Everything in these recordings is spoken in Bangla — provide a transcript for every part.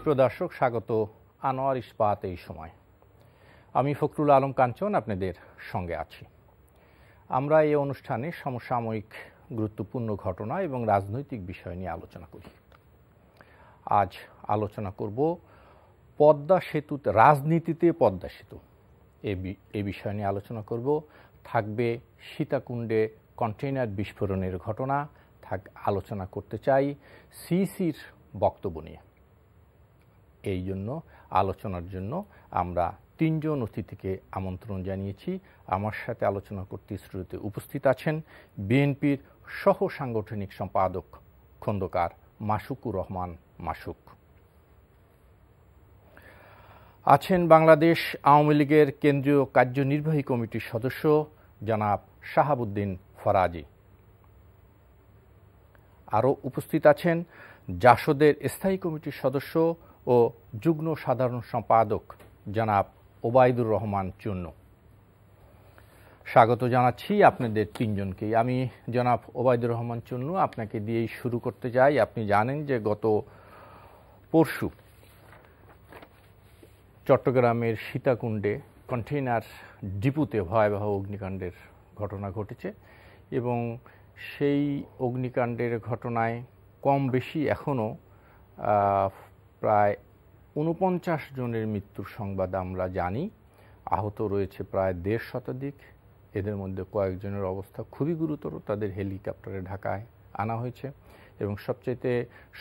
সুপ্রিয় দর্শক, স্বাগত আনোয়ার ইস্পাত এই সময়। আমি ফখরুল আলম কাঞ্চন আপনাদের সঙ্গে আছি। আমরা এই অনুষ্ঠানে সমসাময়িক গুরুত্বপূর্ণ ঘটনা এবং রাজনৈতিক বিষয় নিয়ে আলোচনা করি। আজ আলোচনা করব পদ্মা সেতু, রাজনীতিতে পদ্মা সেতু এই বিষয় নিয়ে আলোচনা করব। থাকবে সীতাকুণ্ডে কন্টেইনার বিস্ফোরণের ঘটনা, আলোচনা করতে চাই সিসির বক্তব্য নিয়ে। এই জন্য আলোচনার জন্য আমরা তিনজন অতিথিকে আমন্ত্রণ জানিয়েছি। আমার সাথে আলোচনা করতে স্টুডিওতে উপস্থিত আছেন বিএনপির সহ সাংগঠনিক সম্পাদক খন্দকার মাসুকুর রহমান মাসুক, আছেন বাংলাদেশ আওয়ামী লীগের কেন্দ্রীয় কার্যনির্বাহী কমিটির সদস্য জনাব শাহাবুদ্দিন ফরাজি, আরও উপস্থিত আছেন জাসদের স্থায়ী কমিটির সদস্য ও যুগ্ম সাধারণ সম্পাদক জনাব ওবায়দুর রহমান চুন্নু। স্বাগত জানাচ্ছি আপনাদের তিনজনকেই। আমি জনাব ওবায়দুর রহমান চুন্নু, আপনাকে দিয়েই শুরু করতে চাই। আপনি জানেন যে গত পরশু চট্টগ্রামের সীতাকুণ্ডে কন্টেইনার ডিপুতে ভয়াবহ অগ্নিকাণ্ডের ঘটনা ঘটেছে এবং সেই অগ্নিকাণ্ডের ঘটনায় কম বেশি এখনও প্রায় ৪৯ জনের মৃত্যুর সংবাদ আমরা জানি। আহত রয়েছে প্রায় ১৫ শতাধিক। এদের মধ্যে কয়েকজনের অবস্থা খুবই গুরুতর, তাদের হেলিকপ্টারে ঢাকায় আনা হয়েছে। এবং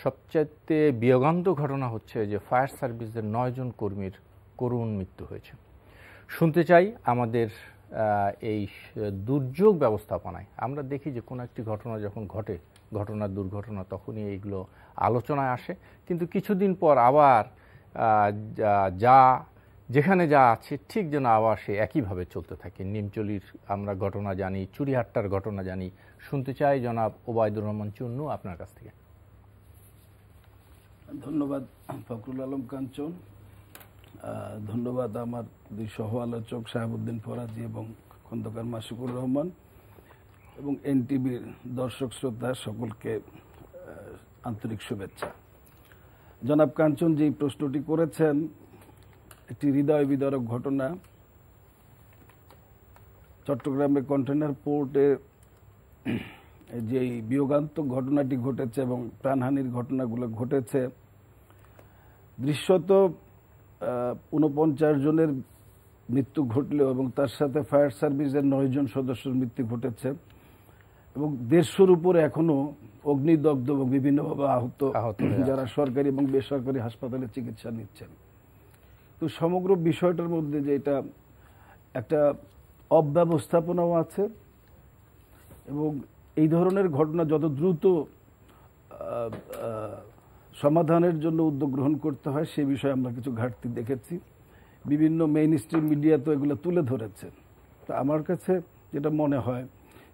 সবচাইতে বিয়োগান্ত ঘটনা হচ্ছে যে ফায়ার সার্ভিসের ৯ জন কর্মীর করুণ মৃত্যু হয়েছে। শুনতে চাই আমাদের এই দুর্যোগ ব্যবস্থাপনায় আমরা দেখি যে কোনো একটি ঘটনা যখন ঘটে, দুর্ঘটনা, তখনই এইগুলো আলোচনায় আসে, কিন্তু কিছুদিন পর আবার যেখানে যা আছে ঠিক যেন আবার সে একইভাবে চলতে থাকে। নিমচলির আমরা ঘটনা জানি, চুরিহাট্টার ঘটনা জানি। শুনতে চাই জনাব ওবায়দুর রহমান চুন্নু আপনার কাছ থেকে। ধন্যবাদ ফখরুল আলম কাঞ্চন, ধন্যবাদ আমার দুই সহ আলোচক শাহাবুদ্দিন ফরাজি এবং খন্দকার মাসুকুর রহমান, এবং এনটিভির দর্শক শ্রোতা সকলকে আন্তরিক শুভেচ্ছা। জনাব কাঞ্চন যে প্রশ্নটি করেছেন, একটি হৃদয় বিদারক ঘটনা। চট্টগ্রামের কন্টেইনার পোর্টে যে বিয়োগান্তক ঘটনাটি ঘটেছে এবং প্রাণহানির ঘটনাগুলো ঘটেছে, দৃশ্যত ৪৯ জনের মৃত্যু ঘটলেও এবং তার সাথে ফায়ার সার্ভিসের ৯ জন সদস্যের মৃত্যু ঘটেছে এবং ১৫০-র উপরে এখনো অগ্নিদগ্ধ এবং বিভিন্নভাবে আহত যারা সরকারি এবং বেসরকারি হাসপাতালে চিকিৎসা নিচ্ছেন। তো সমগ্র বিষয়টার মধ্যে যে এটা একটা অব্যবস্থাপনাও আছে এবং এই ধরনের ঘটনা যত দ্রুত সমাধানের জন্য উদ্যোগ গ্রহণ করতে হয় সে বিষয়ে আমরা কিছু ঘাটতি দেখেছি। বিভিন্ন মেইন স্ট্রিম মিডিয়া তো এগুলো তুলে ধরেছে। তো আমার কাছে যেটা মনে হয়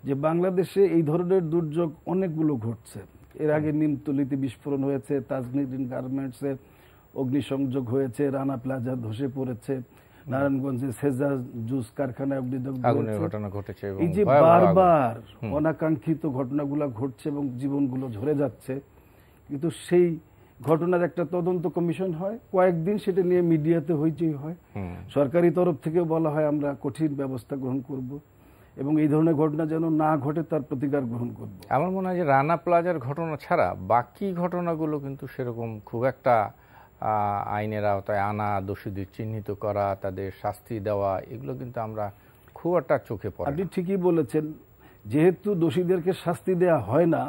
যে বাংলাদেশে এই ধরনের দুর্যোগ অনেকগুলো ঘটছে। এর আগে নিমতলিতে বিস্ফোরণ হয়েছে, তাজনীন গার্মেন্টসে অগ্নিসংযোগ হয়েছে, রানা প্লাজা ধসে পড়েছে, নারায়ণগঞ্জে সেজা জুস কারখানায় অগ্নিদগ্ধ ঘটনা ঘটেছে। এই যে বারবার অনাকাঙ্ক্ষিত ঘটনাগুলো ঘটছে এবং জীবনগুলো ঝরে যাচ্ছে, কিন্তু সেই ঘটনার একটা তদন্ত কমিশন হয়, কয়েকদিন সেটা নিয়ে মিডিয়াতে হইচই হয়, সরকারি তরফ থেকে বলা হয় আমরা কঠিন ব্যবস্থা গ্রহণ করব এবং এই ধরনের ঘটনা যেন না ঘটে তার প্রতিকার গ্রহণ করব। আমার মনে হয় যে রানা প্লাজার ঘটনা ছাড়া বাকি ঘটনাগুলো কিন্তু সেরকম খুব একটা আইনের আওতায় আনা, দোষীদের চিহ্নিত করা, তাদের শাস্তি দেওয়া, এগুলো কিন্তু আমরা খুব একটা চোখে পড়ে। আপনি ঠিকই বলেছেন, যেহেতু দোষীদেরকে শাস্তি দেওয়া হয় না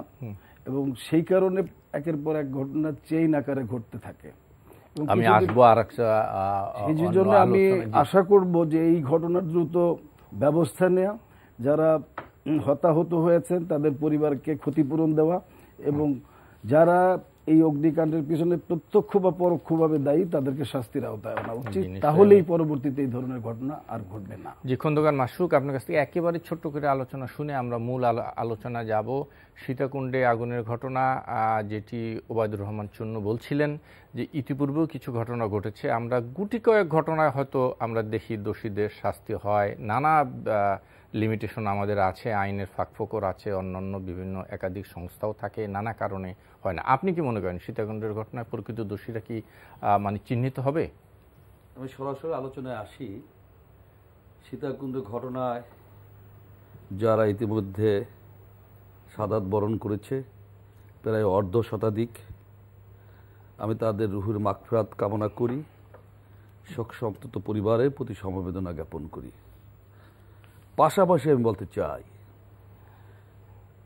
এবং সেই কারণে একের পর এক ঘটনা চেইন আকারে ঘটতে থাকে। আমি আসবো আরেকটা, এই জন্য আমি আশা করব যে এই ঘটনার দ্রুত ব্যবস্থা নেওয়া, যারা হতাহত হয়েছেন তাদের পরিবারকে ক্ষতিপূরণ দেওয়া এবং যারা এই অগ্নিকাণ্ডের পিছনে প্রত্যক্ষ বা পরোক্ষভাবে দায়ী তাদেরকে শাস্তির আওতায় আনা উচিত। তাহলেই পরবর্তীতে এই ধরনের ঘটনা আর ঘটবে না। জি, খন্দকার মাসুক, আপনার কাছ থেকে একেবারে ছোট্ট করে আলোচনা শুনে আমরা মূল আলোচনা যাব। সীতাকুণ্ডে আগুনের ঘটনা, যেটি ওবায়দুর রহমান চুন্নু বলছিলেন যে ইতিপূর্বেও কিছু ঘটনা ঘটেছে, আমরা গুটি কয়েক ঘটনায় হয়তো আমরা দেখি দোষীদের শাস্তি হয়, নানা লিমিটেশন আমাদের আছে, আইনের ফাঁকফোকর আছে, অন্যান্য বিভিন্ন একাধিক সংস্থাও থাকে, নানা কারণে হয় না। আপনি কি মনে করেন সীতাকুণ্ডের ঘটনায় প্রকৃত দোষীরা কি মানে চিহ্নিত হবে? আমি সরাসরি আলোচনায় আসি। সীতাকুণ্ডের ঘটনায় যারা ইতিমধ্যে শাহাদাত বরণ করেছে প্রায় অর্ধ শতাধিক, আমি তাদের রুহুর মাগফিরাত কামনা করি, শোক সন্তপ্ত পরিবারের প্রতি সমবেদনা জ্ঞাপন করি। পাশাপাশি আমি বলতে চাই,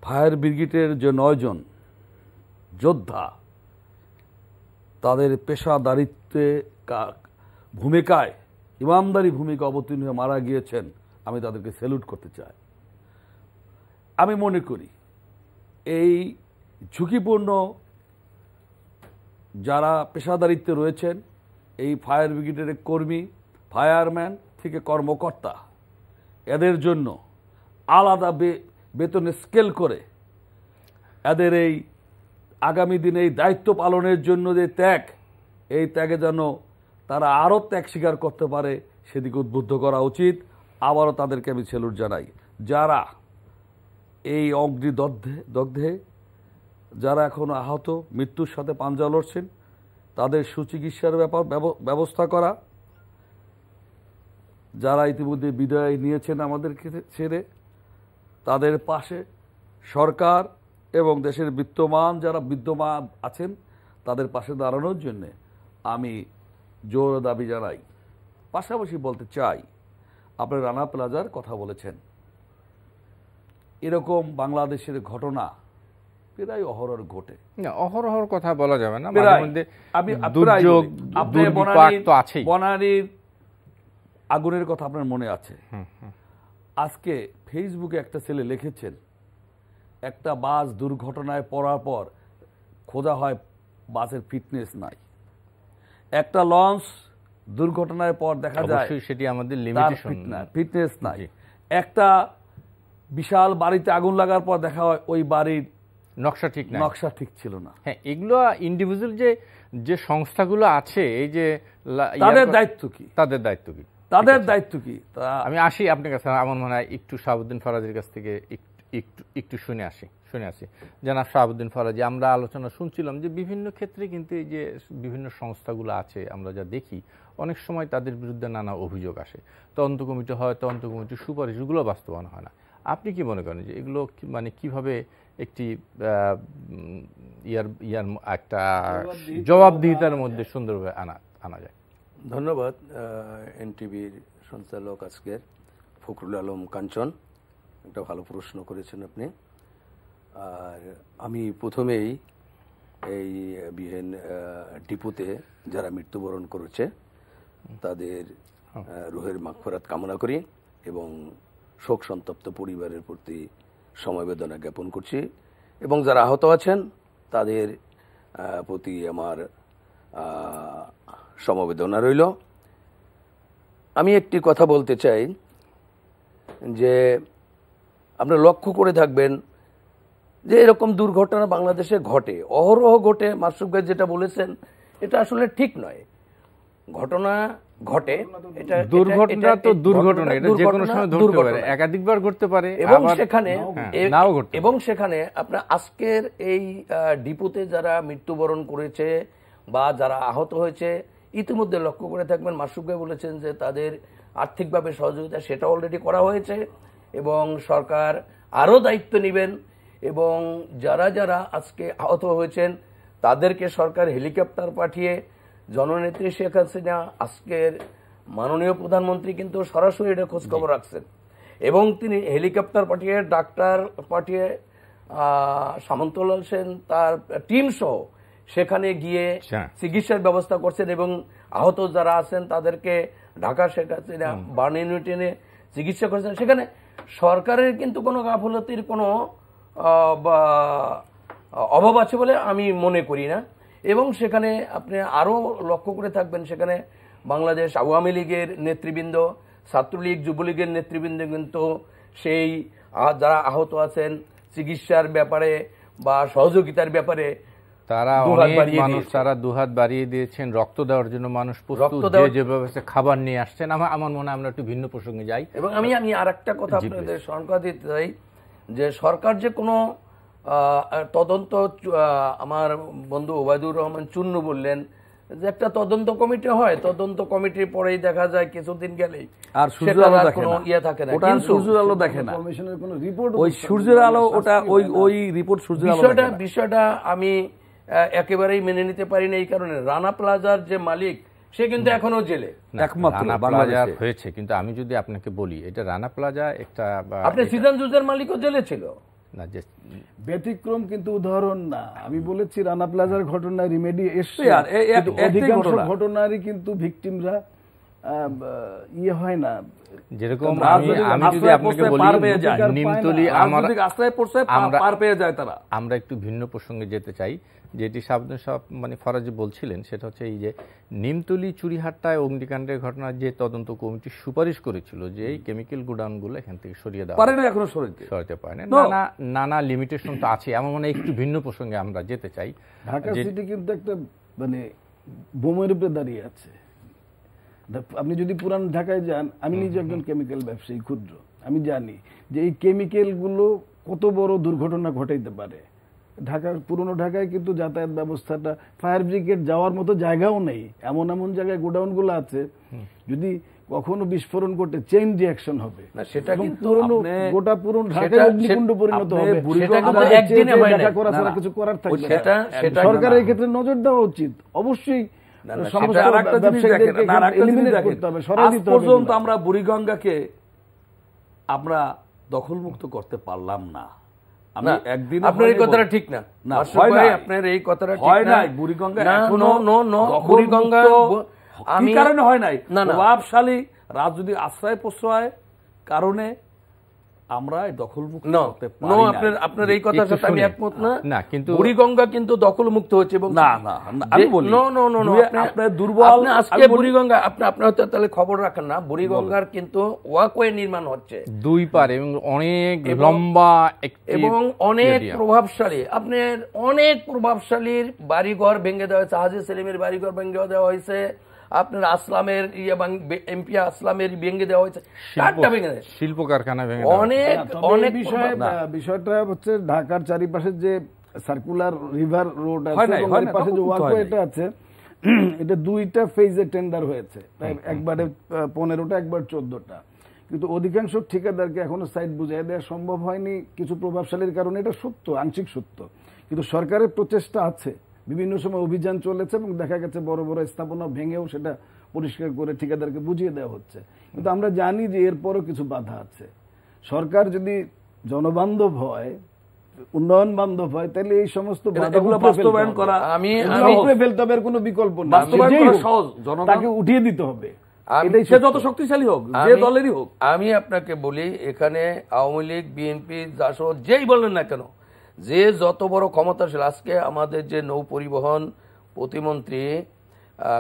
ফায়ার ব্রিগেডের যে 9 জন যোদ্ধা তাদের পেশাদারিত্বে ভূমিকায় ইমানদারি ভূমিকা অবতীর্ণ হয়ে মারা গিয়েছেন, আমি তাদেরকে স্যালুট করতে চাই। আমি মনে করি এই ঝুঁকিপূর্ণ যারা পেশাদারিত্বে রয়েছেন, এই ফায়ার ব্রিগেডের কর্মী, ফায়ারম্যান থেকে কর্মকর্তা, এদের জন্য আলাদা বেতনের স্কেল করে এদের এই আগামী দিনে এই দায়িত্ব পালনের জন্য যে ত্যাগ, এই ত্যাগে যেন তারা আরও ত্যাগ স্বীকার করতে পারে সেদিকে উদ্বুদ্ধ করা উচিত। আবারও তাদেরকে আমি স্যালুট জানাই। যারা এই অগ্নিদগ্ধে যারা এখনো আহত, মৃত্যুর সাথে পাঞ্জা লড়ছেন, তাদের সুচিকিৎসার ব্যবস্থা করা, যারা ইতিমধ্যে বিদায় নিয়েছেন আমাদেরকে ছেড়ে, তাদের পাশে সরকার এবং দেশের যারা বিদ্যমান আছেন তাদের পাশে দাঁড়ানোর জন্য আমি জোর দাবি জানাই। পাশাপাশি বলতে চাই, আপনি রানা প্লাজার কথা বলেছেন, এরকম বাংলাদেশের ঘটনা প্রায় অহরহ ঘটে। অহরহর কথা বলা যাবে না, বনানীর আগুনের কথা আপনার মনে আছে। আজকে ফেসবুকে একটা ছেলে লিখেছেন, একটা বাস দুর্ঘটনায় পড়ার পর খোঁজা হয় বাসের ফিটনেস নাই। একটা লঞ্চ দুর্ঘটনার পর দেখা যায় সেটি আমাদের লিমিটেশন, ফিটনেস নাই। একটা বিশাল বাড়িতে আগুন লাগার পর দেখা হয় ওই বাড়ির নকশা ঠিক ছিল না। হ্যাঁ, এগুলো ইন্ডিভিজুয়াল যে সংস্থাগুলো আছে, এই যে তাদের দায়িত্ব কি, তাদের দায়িত্ব কি? আমি আসি আপনার কাছে, আমার মনে হয় একটু শাহাবুদ্দিন ফরাজীর কাছ থেকে একটু শুনে আসি। জানাব শাহাবুদ্দিন ফরাজী, আমরা আলোচনা শুনছিলাম যে বিভিন্ন ক্ষেত্রে কিন্তু এই যে বিভিন্ন সংস্থাগুলো আছে, আমরা যা দেখি অনেক সময় তাদের বিরুদ্ধে নানা অভিযোগ আসে, তদন্ত কমিটি হয়, তদন্ত কমিটির সুপারিশগুলো বাস্তবায়ন হয় না। আপনি কি মনে করেন যে এগুলো মানে কিভাবে একটি একটা জবাবদিহিতার মধ্যে সুন্দরভাবে আনা যায়? ধন্যবাদ। এনটিভির সঞ্চালক আজকের ফখরুল আলম কাঞ্চন, একটা ভালো প্রশ্ন করেছেন আপনি। আর আমি প্রথমেই এই বিহেন ডিপোতে যারা মৃত্যুবরণ করেছে তাদের রুহের মাগফিরাত কামনা করি এবং শোক সন্তপ্ত পরিবারের প্রতি সমবেদনা জ্ঞাপন করছি, এবং যারা আহত আছেন তাদের প্রতি আমার সমবেদনা রইল। আমি একটি কথা বলতে চাই যে আপনারা লক্ষ্য করে থাকবেন যে এরকম দুর্ঘটনা বাংলাদেশে ঘটে, অহরহ ঘটে। মাসুদ ভাই যেটা বলেছেন এটা আসলে ঠিক নয়। ঘটনা ঘটে, এটা দুর্ঘটনা তো দুর্ঘটনা, এটা যে কোনো সময় ঘটতে পারে, একাধিকবার ঘটতে পারে, এবং সেখানে আপনার আজকের এই ডিপোতে যারা মৃত্যুবরণ করেছে বা যারা আহত হয়েছে, ইতিমধ্যে লক্ষ্য করে থাকবেন মাসুদ ভাই বলেছেন যে তাদের আর্থিকভাবে সহযোগিতা সেটা অলরেডি করা হয়েছে এবং সরকার আরও দায়িত্ব নেবেন, এবং যারা যারা আজকে আহত হয়েছেন তাদেরকে সরকার হেলিকপ্টার পাঠিয়ে, জননেত্রী শেখ হাসিনা আজকের মাননীয় প্রধানমন্ত্রী কিন্তু সরাসরি এটা খোঁজখবর রাখছেন এবং তিনি হেলিকপ্টার পাঠিয়ে, ডাক্তার পাঠিয়ে, সামন্তলাল সেন তার টিম সহ সেখানে গিয়ে চিকিৎসার ব্যবস্থা করছেন এবং আহত যারা আছেন তাদেরকে ঢাকা শেখ হাসিনা বার্ন ইউনিটে চিকিৎসা করেছেন। সেখানে সরকারের কিন্তু কোনো গাফলতির কোনো অভাব আছে বলে আমি মনে করি না। এবং সেখানে আপনি আরও লক্ষ্য করে থাকবেন, সেখানে বাংলাদেশ আওয়ামী লীগের নেতৃবৃন্দ, ছাত্রলীগ, যুবলীগের নেতৃবৃন্দ কিন্তু সেই যারা আহত আছেন চিকিৎসার ব্যাপারে বা সহযোগিতার ব্যাপারে তারা দুহাত অনেক বাড়িয়ে মানুষ দিয়েছে। তারা দুহাত বাড়িয়ে দিয়েছেন, রক্ত দেওয়ার জন্য মানুষ প্রস্তুত, রক্ত দেওয়ার- যেভাবে খাবার নিয়ে আসছেন। আমার মনে হয় আমরা একটু ভিন্ন প্রসঙ্গে যাই। এবং আমি আরেকটা কথা জি, আপনাদের স্মরণ করে দিতে চাই যে সরকার যে কোনো তদন্ত, আমার বন্ধু ওবায়দুর রহমান চুন্নু বললেন যে একটা তদন্ত কমিটি হয়, তদন্ত কমিটির পরেই দেখা যায় কিছুদিন গেলেই আর সূর্যের সেটার আলো আর দেখে কোনো না। ইয়ে থাকে না। ওটা আর কিন্তু সূর্যের আলো দেখে না। কমিশনের কোনো রিপোর্ট ওই সূর্যের আলো, ওই রিপোর্ট সূর্যের আলো দেখে না। বিষয়টা আমি একেবারেই মেনে নিতে পারি না। এই কারণে রানা প্লাজার যে মালিক সে কিন্তু এখনো জেলে। না, একমাত্র রানা বাংলাদেশে। প্লাজা হয়েছে, কিন্তু আমি যদি আপনাকে বলি এটা রানা প্লাজা একটা আপনি সিজন জুজের মালিকও জেলে ছিল না, যে ব্যতিক্রম কিন্তু উদাহরণ না। আমি বলেছি রানা প্লাজার ঘটনায় রিমেডি এসছে, আর কিন্তু একটাই অধিকাংশ ঘটনা। ঘটনারই কিন্তু ভিকটিমরা ইয়ে হয় না। যেরকম রাজনৈতিক আমি যদি আশ্রয় আপনাকে পড়ছে, বলি পার পেয়ে যায়। নিমতলি রাজনৈতিক আশ্রয় পড়ছে, পার পেয়ে যায় তারা। আমরা একটু ভিন্ন প্রসঙ্গে যেতে চাই, যেটি সাবধান সব মানে ফরাজি বলছিলেন, সেটা হচ্ছে এই যে নিমতলি চুরিহাট্টায় অগ্নিকাণ্ডের ঘটনার যে তদন্ত কমিটি সুপারিশ করেছিল যে এই কেমিক্যাল গোডাউনগুলো এখান থেকে সরিয়ে দেওয়া পারে না এখনো সরাইতে। সরাতে পারে না, No. নানা লিমিটেশন তো আছে। আমার মনে হয় একটু ভিন্ন প্রসঙ্গে আমরা যেতে চাই। ঢাকা সিটি কিন্তু একটা মানে বোমের উপরে দাঁড়িয়ে আছে। আপনি যদি পুরান ঢাকায় যান, আমি নিজে একজন কেমিক্যাল ব্যবসায়ী ক্ষুদ্র, আমি জানি যে এই কেমিক্যালগুলো কত বড় দুর্ঘটনা ঘটাইতে পারে। ঢাকার পুরনো ঢাকায় কিন্তু যাতায়াত ব্যবস্থাটা, ফায়ার ব্রিগেড যাওয়ার মতো জায়গাও নেই। এমন এমন জায়গায় গোডাউনগুলো আছে, যদি কখনো বিস্ফোরণ করতে চেইন রিঅ্যাকশন হবে। না, সেটা এবং কিন্তু পুরনো আপনি- গোটা পুরনো ঢাকায় সেটা- অগ্নিকুণ্ড পরিণত আপনি হবে। বুড়িগঙ্গা- সেটা কিন্তু আমাদের একদিনে চেয়ে হয় না। দেখা করা না, ছাড়া না। কিছু করার থাকবে না। সেটা সরকারের এই ক্ষেত্রে নজর দেওয়া উচিত। অবশ্যই না, না, সমস্ত সেটা আরেকটা জিনিস দেখেন, ব্যবসায়ীদেরকে না, আরেকটা জিনিস eliminate দেখেন। করতে হবে, সরাই আজ দিতে হবে পর্যন্ত এগুলা। আমরা বুড়িগঙ্গাকে আমরা দখলমুক্ত করতে পারলাম না। আমি না, একদিন আপনার এই কথাটা ঠিক না। না, মাসুদ হয় ভাই, নাই। আপনার এই কথাটা ঠিক হয় না। নাই। বুড়িগঙ্গা না, এখনো no, বুড়িগঙ্গা কি কারণে হয় নাই? না, না। প্রভাবশালী রাজনৈতিক আশ্রয় প্রশ্রয় কারণে আমরা এই দখলমুক্ত করতে পারি না। আপনার এই কথার একটু সাথে আমি শুনি। একমত না। না, কিন্তু বুড়িগঙ্গা কিন্তু দখলমুক্ত হচ্ছে এবং না, না, না, আমি বলি। আপনার দুর্বল, আপনি আজকে আমি বলি- বুড়িগঙ্গা আপনি হয়তো তাহলে খবর রাখেন না, বুড়িগঙ্গার কিন্তু ওয়াকওয়ে নির্মাণ হচ্ছে দুই পারে এবং অনেক লম্বা একটি এবং অনেক area। প্রভাবশালী, আপনার অনেক প্রভাবশালীর বাড়িঘর ভেঙে দেওয়া হয়েছে। হাজী সেলিমের বাড়িঘর ভেঙে দেওয়া হয়েছে, আপনার আসলামের এমপি আসলামের ভেঙে দেওয়া হয়েছে। কারটা ভেঙে দেয়? শিল্প কারখানা ভেঙে দেওয়া। অনেক না, তবে অনেক এই বিষয়টা হচ্ছে ঢাকার চারিপাশে যে সার্কুলার রিভার রোড হয় আছে নাই, এবং হয় এর না, পাশে যে তখন তো হয় ওয়াকওয়েটা আছে, এটা দুইটা ফেজে টেন্ডার হয়েছে, একবারে 15টা, একবার 14টা। কিন্তু অধিকাংশ ঠিকাদারকে এখনো সাইট বুঝিয়ে দেওয়া সম্ভব হয়নি কিছু প্রভাবশালীর কারণে। এটা সত্য, আংশিক সত্য, কিন্তু সরকারের প্রচেষ্টা আছে। বিভিন্ন সময় অভিযান চলেছে এবং দেখা গেছে বড় বড় স্থাপনা ভেঙেও সেটা পরিষ্কার করে ঠিকাদারকে বুঝিয়ে দেওয়া হচ্ছে। কিন্তু আমরা জানি যে এরপরও কিছু বাধা আছে। সরকার যদি জনবান্ধব হয়, উন্নয়ন বান্ধব হয়, তাহলে এই সমস্ত বাধা এগুলো উপড়ে ফেলতে বাস্তবায়ন হবে। করা এগুলো উপড়ে ফেলতে হবে, এর কোনো বিকল্প নেই। বাস্তবায়ন যেই করা হোক, সহজ, জনগণ- তাকে উঠিয়ে দিতে হবে। এটাই সে যত শক্তিশালী হোক, যে দলেরই হোক। আমি আপনাকে বলি, এখানে আওয়ামী লীগ, বিএনপি, জাসদ যেই বললেন না কেন, যে যত বড় ক্ষমতাশীল, আজকে আমাদের যে নৌ পরিবহন প্রতিমন্ত্রী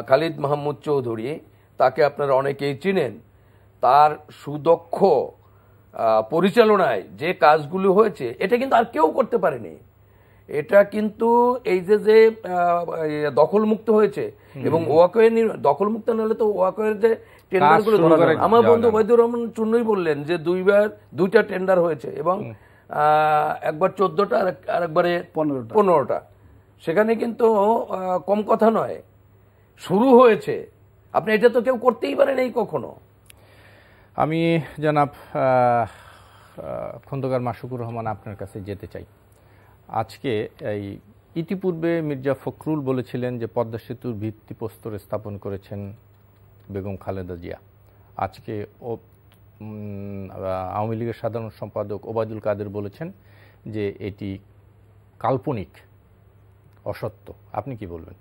খালিদ মাহমুদ চৌধুরী, তাকে আপনারা অনেকেই চিনেন। তার সুদক্ষ পরিচালনায় যে কাজগুলো হয়েছে, এটা কিন্তু আর কেউ করতে পারেনি। এটা কিন্তু এই যে দখলমুক্ত হয়েছে এবং ওয়াকওয়ে দখলমুক্ত না হলে তো ওয়াকওয়ের যে টেন্ডারগুলো শুরু করে আমার যাওয়া বন্ধু যাবে। ওবায়দুর রহমান চুন্নুই বললেন যে দুইটা টেন্ডার হয়েছে এবং একবার 14টা আর একবারে 15টা। সেখানে কিন্তু কম কথা নয়, শুরু হয়েছে। আপনি এটা তো কেউ করতেই পারেন এই কখনো। আমি জনাব খন্দকার মাসুকুর রহমান আপনার কাছে যেতে চাই। আজকে এই ইতিপূর্বে মির্জা ফখরুল বলেছিলেন যে পদ্মা সেতুর ভিত্তিপ্রস্তর স্থাপন করেছেন বেগম খালেদা জিয়া। আজকে আওয়ামী লীগের সাধারণ সম্পাদক ওবায়দুল কাদের বলেছেন যে এটি কাল্পনিক, অসত্য। আপনি কি বলবেন?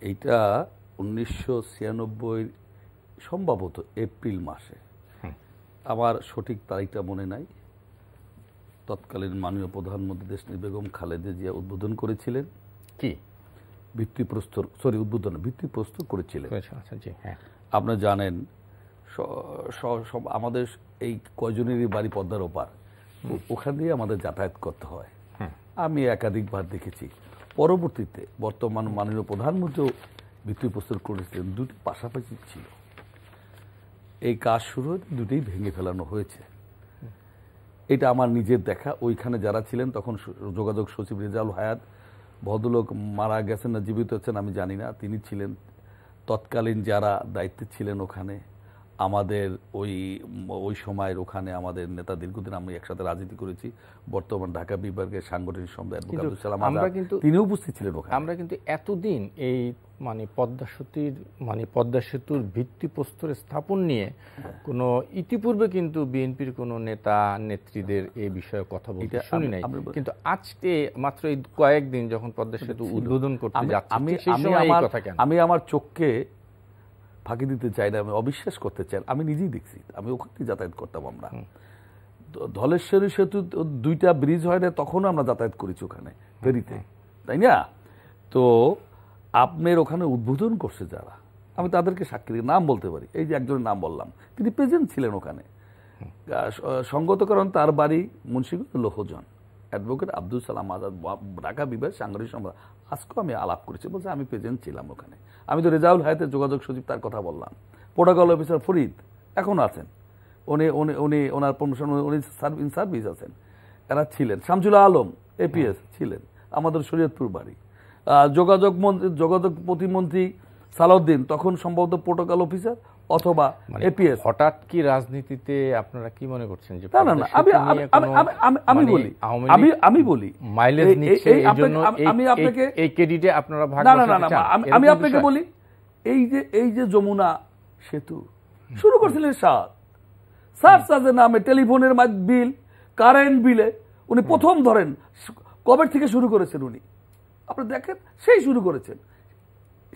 এইটা 1996 সম্ভবত এপ্রিল মাসে, আমার সঠিক তারিখটা মনে নাই, তৎকালীন মাননীয় প্রধানমন্ত্রী দেশনেত্রী বেগম খালেদা জিয়া উদ্বোধন করেছিলেন। কি ভিত্তিপ্রস্তর করেছিলেন। আচ্ছা, জি, হ্যাঁ। আপনারা জানেন আমাদের এই কয়জনেরই বাড়ি পদ্মার ওপার, ওখান দিয়ে আমাদের যাতায়াত করতে হয়। আমি একাধিকবার দেখেছি পরবর্তীতে বর্তমান মাননীয় প্রধানমন্ত্রী ভিত্তিপ্রস্তর করেছিলেন, দুটি পাশাপাশি ছিল। এই কাজ শুরু হতে দুটোই ভেঙে ফেলানো হয়েছে। এটা আমার নিজের দেখা। ওইখানে যারা ছিলেন তখন যোগাযোগ সচিব রেজাউল হায়াত, ভদ্রলোক মারা গেছেন না জীবিত আছেন আমি জানি না, তিনি ছিলেন। তৎকালীন যারা দায়িত্বে ছিলেন ওখানে আমাদের ওই সময়ের ওখানে আমাদের নেতা, দীর্ঘদিন আমি একসাথে রাজনীতি করেছি, বর্তমান ঢাকা বিভাগের সাংগঠনিক সম্পাদক অ্যাডভোকেট আব্দুল সালাম আজাদ, তিনিও উপস্থিত ছিলেন ওখানে। আমরা কিন্তু এতদিন এই পদ্মা সেতুর ভিত্তিপ্রস্তর স্থাপন নিয়ে কোনো ইতিপূর্বে কিন্তু বিএনপির কোনো নেতা নেত্রীদের এই বিষয়ে কথা বলতে শুনি নাই, কিন্তু আজকে মাত্র এই কয়েকদিন যখন পদ্মা সেতু উদ্বোধন করতে যাচ্ছে আমি আমার চোখকে ফাঁকি দিতে চাই না, আমি অবিশ্বাস করতে চাই। আমি নিজেই দেখছি, আমি ওখানে যাতায়াত করতাম। আমরা ধলেশ্বরী সেতু দুইটা ব্রিজ হয় না তখনও আমরা যাতায়াত করেছি ওখানে ফেরিতে, তাই না? তো আপনার ওখানে উদ্বোধন করছে যারা, আমি তাদেরকে সাক্ষী নাম বলতে পারি। এই যে একজনের নাম বললাম, তিনি প্রেজেন্ট ছিলেন ওখানে। সঙ্গত কারণ তার বাড়ি মুন্সিগঞ্জ লোহজন, অ্যাডভোকেট আব্দুল সালাম আজাদ, ঢাকা বিভাগ সাংগঠনিক সম্পাদক। আজকেও আমি আলাপ করেছি, বলছে আমি প্রেজেন্ট ছিলাম ওখানে। আমি তো রেজাউল হায়াতের যোগাযোগ সচিব, তার কথা বললাম। প্রোটোকল অফিসার ফরিদ এখন আছেন, উনি ওনার প্রমোশন, উনি ইন সার্ভিস আছেন, এরা ছিলেন। শামসুল আলম এপিএস ছিলেন, আমাদের শরীয়তপুর বাড়ি। যোগাযোগ প্রতিমন্ত্রী সালাউদ্দিন তখন সম্ভবত প্রোটোকল অফিসার অথবা এপিএস। হঠাৎ কি রাজনীতিতে আপনারা কি মনে করছেন যে আমি বলি মাইলেজ নিচ্ছে এইজন্য এই ক্রেডিটে আপনারা ভাগ করতে চান? আমি আপনাকে বলি, এই যে যমুনা সেতু শুরু করছিলেন সার্চার্জের নামে, টেলিফোনের বিল, কারেন্ট বিলে উনি প্রথম ধরেন কবে থেকে শুরু করেছেন উনি, আপনি দেখেন, সেই শুরু করেছেন।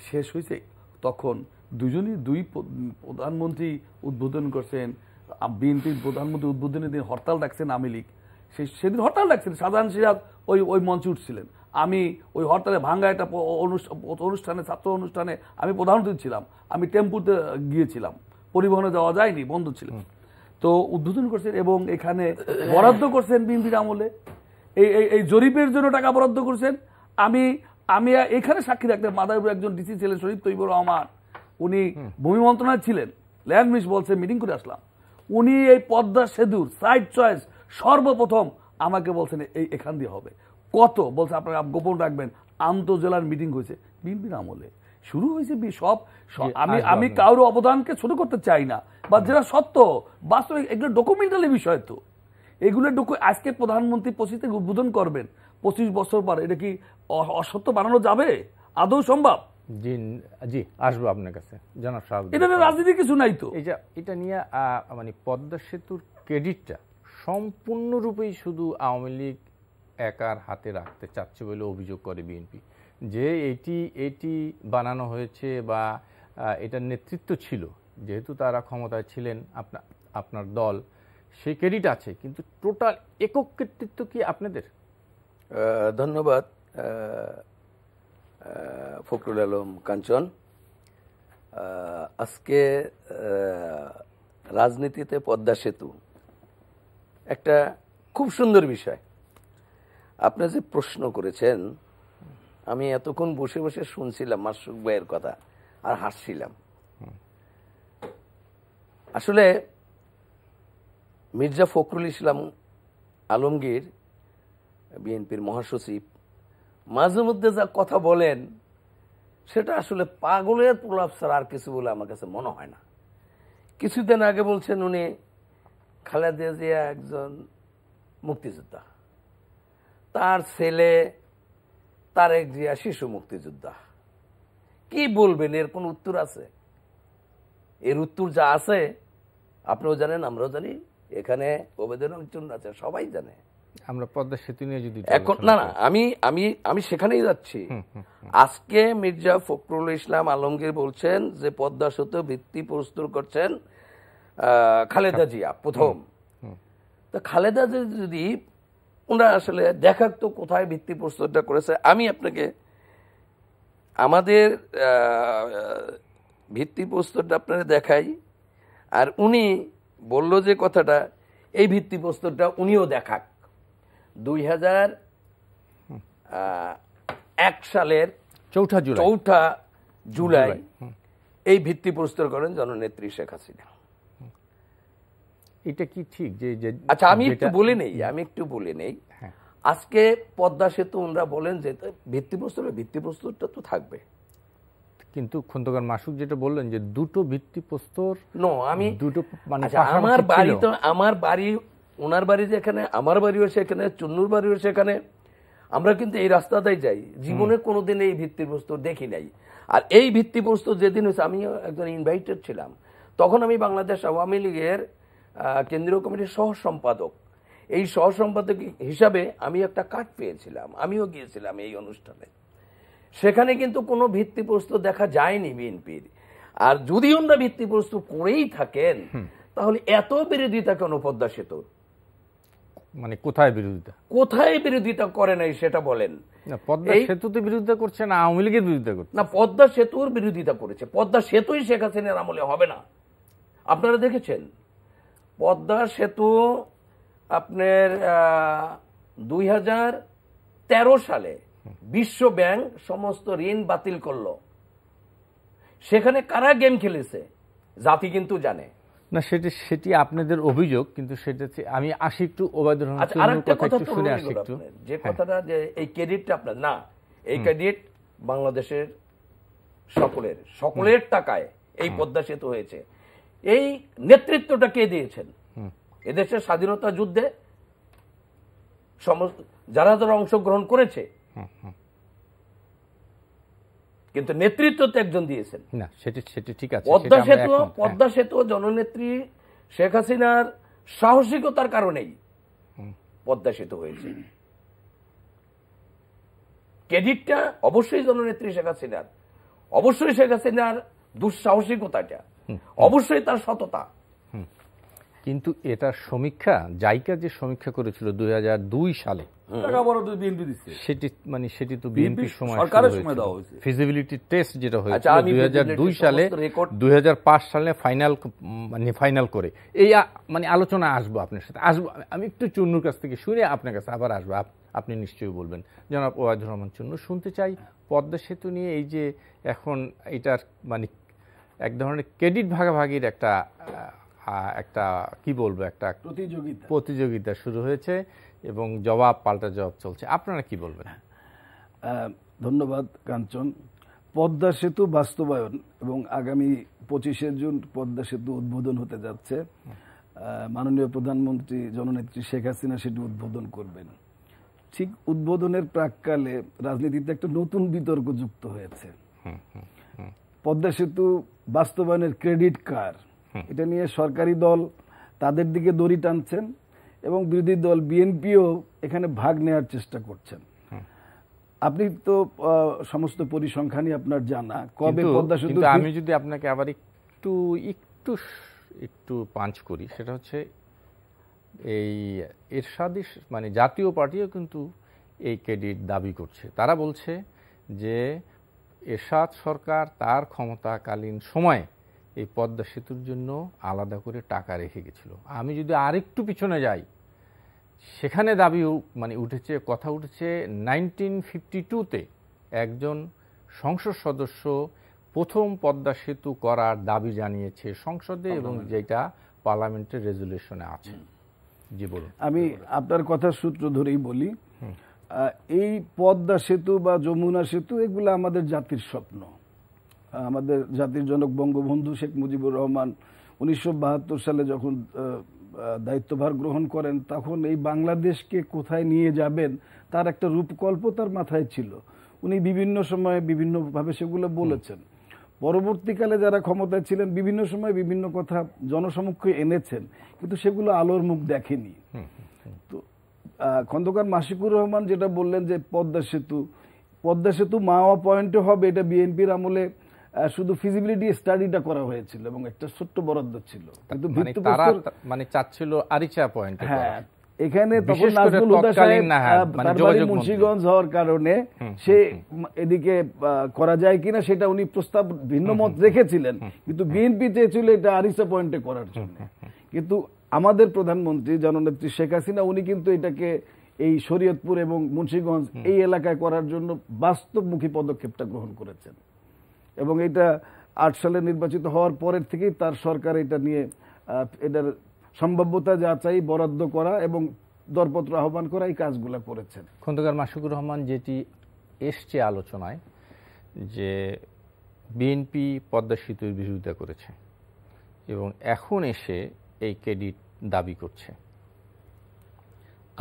শেষ হয়েছে তখন দুই প্রধানমন্ত্রী উদ্বোধন করছেন, বিএনপির প্রধানমন্ত্রী উদ্বোধনের দিন হরতাল ডাকছেন আওয়ামী লীগ, সেদিন হরতাল ডাকছেন। শাহজাহান সিরাজ ওই মঞ্চে উঠছিলেন, আমি ওই হরতালে ভাঙ্গা একটা অনুষ্ঠানে, ছাত্র অনুষ্ঠানে আমি প্রধানমন্ত্রী ছিলাম, আমি টেম্পুতে গিয়েছিলাম, পরিবহনে যাওয়া যায়নি, বন্ধ ছিল। তো উদ্বোধন করছেন এবং এখানে বরাদ্দ করছেন বিএনপির আমলে, এই জরিপের জন্য টাকা বরাদ্দ করছেন। আমি এখানে সাক্ষী রাখতে, মাদারীপুর একজন ডিসি ছিলেন শরীফ তৈবুর রহমান, উনি ভূমি মন্ত্রণালয় ছিলেন, ল্যান্ড মিনিস্টার বলছে, মিটিং করে আসলাম, উনি এই পদ্মা সেতুর সাইড চয়েস সর্বপ্রথম আমাকে বলছেন এখান দিয়ে হবে। কত বলছে আপনারা গোপন রাখবেন, আন্তঃজেলার মিটিং হয়েছে বিএনপির আমলে, শুরু হয়েছে সব। আমি কারো অবদানকে ছোট করতে চাই না, বা যেটা সত্য বাস্তবে এগুলো ডকুমেন্টারি বিষয়। তো এগুলো আজকে প্রধানমন্ত্রী 25 থেকে উদ্বোধন করবেন, 25 বছর পর এটা কি অসত্য বানানো যাবে? আদৌ সম্ভব? জি, আসবো আপনার কাছে জনাব সাহেব। এটা রাজনীতি কিছু নাই তো। এটা নিয়ে পদ্মা সেতুর ক্রেডিটটা সম্পূর্ণরূপেই শুধু আওয়ামী লীগ একার হাতে রাখতে চাচ্ছে বলে অভিযোগ করে বিএনপি, যে এটি বানানো হয়েছে বা এটার নেতৃত্ব ছিল, যেহেতু তারা ক্ষমতায় ছিলেন, আপনার দল, সেই ক্রেডিট আছে, কিন্তু টোটাল একক কর্তৃত্ব কি আপনাদের? ধন্যবাদ ফখরুল আলম কাঞ্চন। আজকে রাজনীতিতে পদ্মা সেতু একটা খুব সুন্দর বিষয়। আপনি যে প্রশ্ন করেছেন, আমি এতক্ষণ বসে বসে শুনছিলাম মাসুক ভাইয়ের কথা আর হাসছিলাম। আসলে মির্জা ফখরুল ইসলাম আলমগীর, বিএনপির মহাসচিব, মাঝে মধ্যে যা কথা বলেন সেটা আসলে পাগলের প্রলাপ ছাড়া আর কিছু বলে আমার কাছে মনে হয় না। কিছুদিন আগে বলছেন উনি খালেদা জিয়া একজন মুক্তিযোদ্ধা, তার ছেলে তারেক জিয়া শিশু মুক্তিযোদ্ধা। কি বলবেন? এর কোন উত্তর আছে? এর উত্তর যা আছে আপনিও জানেন, আমরাও জানি, এখানে ওবেদন আছে, সবাই জানে। আমরা পদ্মা সেতু নিয়ে যদি এখন না আমি সেখানেই যাচ্ছি। আজকে মির্জা ফখরুল ইসলাম আলমগীর বলছেন যে পদ্মা সেতু ভিত্তি প্রস্তুত করছেন খালেদা জিয়া প্রথম। তো খালেদা জিয়া যদি ওনারা আসলে দেখাক তো কোথায় ভিত্তি প্রস্তুতটা করেছে। আমি আপনাকে আমাদের ভিত্তি প্রস্তুতটা আপনারা দেখাই। আর উনি বলল যে কথাটা, এই ভিত্তি প্রস্তুতটা উনিও দেখাক। 2001 সালের 4 জুলাই এই ভিত্তিপ্রস্তর করেন জননেত্রী শেখ হাসিনা। এটা কি ঠিক যে আচ্ছা আমি একটু বলে নেই আজকে পদ্মা সেতু ওনারা বলেন যে ভিত্তিপ্রস্তরটা তো থাকবে, কিন্তু খন্দকার মাসুদ যেটা বললেন যে দুটো ভিত্তিপ্রস্তর আমি দুটো মানে আমার বাড়ি ওনার বাড়ি যেখানে, আমার বাড়িও সেখানে, চুন্নুর বাড়িও সেখানে, আমরা কিন্তু এই রাস্তাটাই যাই, জীবনে কোনোদিন এই ভিত্তিপ্রস্তর দেখি নাই। আর এই ভিত্তিপ্রস্তর যেদিন হয়েছে, আমি একজন ইনভাইটেড ছিলাম, তখন আমি বাংলাদেশ আওয়ামী লীগের কেন্দ্রীয় কমিটির সহ সম্পাদক, এই সহ সম্পাদক হিসাবে আমি একটা কার্ড পেয়েছিলাম, আমিও গিয়েছিলাম এই অনুষ্ঠানে। সেখানে কিন্তু কোনো ভিত্তিপ্রস্তর দেখা যায়নি বিএনপির। আর যদি ওনারা ভিত্তিপ্রস্তর করেই থাকেন তাহলে এত বিরোধিতা কেন পদ্মা সেতুর? মানে কোথায় বিরোধিতা করে নাই সেটা বলেন। পদ্মা সেতুতে বিরোধিতা করছে না আওয়ামী লীগের বিরোধিতা করছে? না, পদ্মা সেতুর বিরোধিতা করেছে। পদ্মা সেতুই শেখ হাসিনার আমলে হবে না। আপনারা দেখেছেন পদ্মা সেতু আপনার 2013 সালে বিশ্ব ব্যাংক সমস্ত ঋণ বাতিল করলো। সেখানে কারা গেম খেলেছে জাতি কিন্তু জানে না। সেটি আপনাদের অভিযোগ, কিন্তু সেটা আমি আসি একটু ওবায়দুর রহমান শুনে আসি একটু। যে কথাটা যে এই ক্রেডিটটা আপনার না, এই ক্রেডিট বাংলাদেশের সকলের টাকায় এই পদ্মা সেতু হয়েছে। এই নেতৃত্বটা কে দিয়েছেন? এদেশের স্বাধীনতা যুদ্ধে যারা যারা অংশগ্রহণ করেছে, কিন্তু নেতৃত্ব তো একজন দিয়েছেন না। সেটি ঠিক আছে। পদ্মা সেতু জননেত্রী শেখ হাসিনার সাহসিকতার কারণেই পদ্মা সেতু হয়েছে। ক্রেডিটটা অবশ্যই জননেত্রী শেখ হাসিনার, অবশ্যই শেখ হাসিনার দুঃসাহসিকতাটা, অবশ্যই তার সততা। কিন্তু এটা সমীক্ষা, জাইকা যে সমীক্ষা করেছিল 2002 সালে, সেটি তো বিএনপির সময় ফিজিবিলিটি টেস্ট যেটা হয়েছিল 2002 সালে, 2005 সালে ফাইনাল করে এই আলোচনা আসবো আপনার সাথে। আমি একটু চুন্নুর কাছ থেকে শুনে আপনার কাছে আবার আসবো, আপনি নিশ্চয়ই বলবেন। জনাব ওবায়দুর রহমান চুন্নু, শুনতে চাই পদ্মা সেতু নিয়ে এই যে এখন এটার এক ধরনের ক্রেডিট ভাগাভাগির একটা কি বলবো, একটা প্রতিযোগিতা শুরু হয়েছে এবং পাল্টা জবাব চলছে। আপনারা কি বলবেন? ধন্যবাদ কাঞ্চন। পদ্মা সেতু বাস্তবায়ন এবং আগামী 25শে জুন পদ্মা সেতু উদ্বোধন হতে যাচ্ছে। মাননীয় প্রধানমন্ত্রী জননেত্রী শেখ হাসিনা সেটি উদ্বোধন করবেন। ঠিক উদ্বোধনের প্রাককালে রাজনীতিতে একটা নতুন বিতর্ক যুক্ত হয়েছে। পদ্মা সেতু বাস্তবায়নের ক্রেডিট কার, এটা নিয়ে সরকারি দল তাদের দিকে দড়ি টানছেন এবং বিরোধী দল বিএনপিও এখানে ভাগ নেওয়ার চেষ্টা করছেন। আপনি তো সমস্ত পরিসংখ্যানই আপনার জানা, কবে পদ্মা সেতু। আমি যদি আপনাকে আবার একটু পাঞ্চ করি, সেটা হচ্ছে এই এরশাদি জাতীয় পার্টিও কিন্তু এই ক্রেডিট দাবি করছে। তারা বলছে যে এরশাদ সরকার তার ক্ষমতাকালীন সময়ে এই পদ্মা সেতুর জন্য আলাদা করে টাকা রেখে গেছিল। আমি যদি আরেকটু পিছনে যাই, সেখানে দাবি কথা উঠেছে 1952-তে একজন সংসদ সদস্য প্রথম পদ্মা সেতু করার দাবি জানিয়েছে সংসদে, এবং যেটা পার্লামেন্টের রেজুলেশনে আছে। জি বলুন। আমি আপনার কথার সূত্র ধরেই বলি, এই পদ্মা সেতু বা যমুনা সেতু এগুলো আমাদের জাতির স্বপ্ন। আমাদের জাতির জনক বঙ্গবন্ধু শেখ মুজিবুর রহমান 1972 সালে যখন দায়িত্বভার গ্রহণ করেন, তখন এই বাংলাদেশকে কোথায় নিয়ে যাবেন তার একটা রূপকল্প তার মাথায় ছিল। উনি বিভিন্ন সময়ে বিভিন্নভাবে সেগুলো বলেছেন। পরবর্তীকালে যারা ক্ষমতায় ছিলেন বিভিন্ন সময় বিভিন্ন কথা জনসমক্ষে এনেছেন, কিন্তু সেগুলো আলোর মুখ দেখেনি। তো খন্দকার মাশিকুর রহমান যেটা বললেন যে পদ্মা সেতু মাওয়া পয়েন্টে হবে, এটা বিএনপির আমলে শুধু ফিজিবিলিটি স্টাডিটা করা হয়েছিল এবং একটা ছোট্ট বরাদ্দ ছিল, কিন্তু চাচ্ছিল আরিচা পয়েন্ট। হ্যাঁ, এখানে তখন নাজমুল হুদা সাহেব তার বাড়ি মুন্সিগঞ্জ হওয়ার কারণে সে এদিকে করা যায় কিনা সেটা উনি প্রস্তাব ভিন্ন মত রেখেছিলেন, কিন্তু বিএনপি চেয়েছিল এটা আরিচা পয়েন্টে করার জন্য। কিন্তু আমাদের প্রধানমন্ত্রী জননেত্রী শেখ হাসিনা উনি কিন্তু এটাকে এই শরীয়তপুর এবং মুন্সিগঞ্জ এই এলাকায় করার জন্য বাস্তবমুখী পদক্ষেপটা গ্রহণ করেছেন। এবং এটা 8 সালে নির্বাচিত হওয়ার পরের থেকেই তার সরকার এটা নিয়ে এটার সম্ভাব্যতা যাচাই, বরাদ্দ করা এবং দরপত্র আহ্বান করা, এই কাজগুলো করেছেন। খন্দকার মাশরুকুর রহমান, যেটি এসছে আলোচনায় যে বিএনপি পদ্মা সেতুর বিরোধিতা করেছে এবং এখন এসে এই ক্রেডিট দাবি করছে,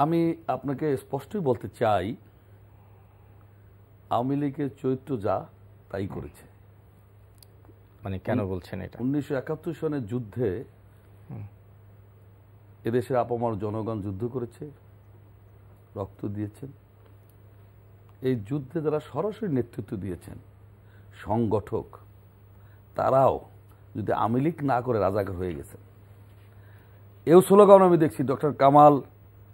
আমি আপনাকে স্পষ্টই বলতে চাই, আওয়ামী লীগের চরিত্র যা তাই করেছে। মানে কেন বলছেন এটা? 1971 সনের যুদ্ধে এদেশের আপামর জনগণ যুদ্ধ করেছে, রক্ত দিয়েছেন। এই যুদ্ধে যারা সরাসরি নেতৃত্ব দিয়েছেন, সংগঠক, তারাও যদি আওয়ামী লীগ না করে রাজাকার হয়ে গেছেন। এও স্লোগান আমি দেখছি, ডক্টর কামাল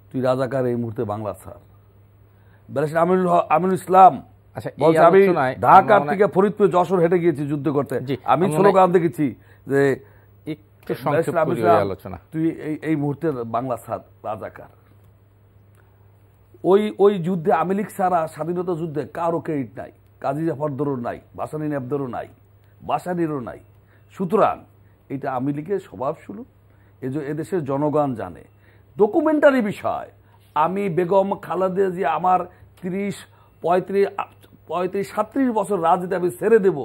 তুই রাজাকার, এই মুহূর্তে বাংলা ছাড়। ব্যারিস্টার আমিনুল ইসলাম বলছে আমি ঢাকা থেকে ফরিদপুর যশোর হেঁটে গিয়েছি যুদ্ধ করতে, আমি স্লোগান দেখেছি যে তুই এই মুহূর্তে বাংলা ছাড়, রাজাকার। ওই যুদ্ধে আওয়ামী লীগ ছাড়া স্বাধীনতা যুদ্ধে কারো ক্রেডিট নাই, কাজী জাফরদেরও নাই, বাসানী নেবদেরও নাই, বাসানিরও নাই। সুতরাং এটা আওয়ামী লীগের স্বভাব শুরু, এদেশের জনগণ জানে। ডকুমেন্টারি বিষয়, আমি বেগম খালেদা জিয়া আমার 30, 35, 37 বছর রাজনীতি আমি ছেড়ে দেব,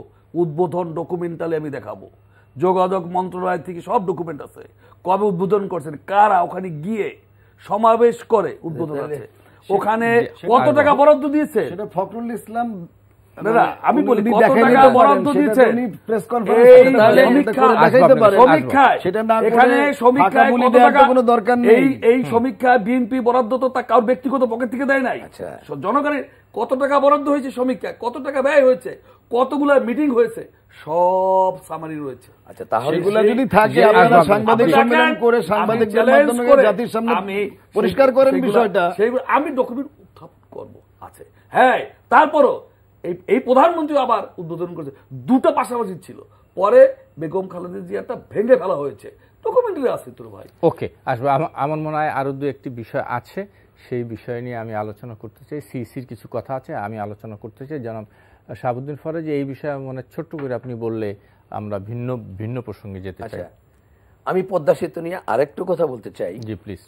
উদ্বোধন ডকুমেন্টারি আমি দেখাবো। যোগাযোগ মন্ত্রণালয় থেকে সব ডকুমেন্ট আছে, কবে উদ্বোধন করছেন, কারা ওখানে গিয়ে সমাবেশ করে উদ্বোধন আছে, ওখানে কত টাকা বরাদ্দ দিয়েছে সেটা ফখরুল ইসলাম, আমি বলি কত টাকা বরাদ্দ দিয়েছে প্রেস এখানে সমীক্ষায় কত টাকা, এই সমীক্ষায় বিএনপি বরাদ্দ তো তা কারোর ব্যক্তিগত পকেট থেকে দেয় নাই। জনগণের কত টাকা বরাদ্দ হয়েছে, সমীক্ষায় কত টাকা ব্যয় হয়েছে, কতগুলো মিটিং হয়েছে, সব সামারি রয়েছে। আচ্ছা, তাহলে সেগুলো যদি থাকে আপনারা সাংবাদিক সম্মেলন করে সাংবাদিকদের মাধ্যমে জাতির সামনে পরিষ্কার করেন বিষয়টা, সেইগুলো আমি ডকুমেন্ট উত্থাপন করব। আছে, হ্যাঁ, তারপরও এই প্রধানমন্ত্রী আবার উদ্বোধন করেছে, দুটো পাশাপাশি ছিল, পরে বেগম খালেদা জিয়াটা ভেঙে ফেলা হয়েছে, ডকুমেন্টারি আছে তোর ভাই। ওকে, আসবে। আমার মনে হয় আরো 2-1টি বিষয় আছে, সেই বিষয় নিয়ে আমি আলোচনা করতে চাই। সিসির কিছু কথা আছে, আমি আলোচনা করতে চাই। জনাব শাহাবুদ্দিন ফরাজ, এই বিষয়ে মনে ছোট্ট করে আপনি বললে আমরা ভিন্ন প্রসঙ্গে যেতে চাই। আমি পদ্মা সেতু নিয়ে আরেকটু কথা বলতে চাই। জি প্লিজ।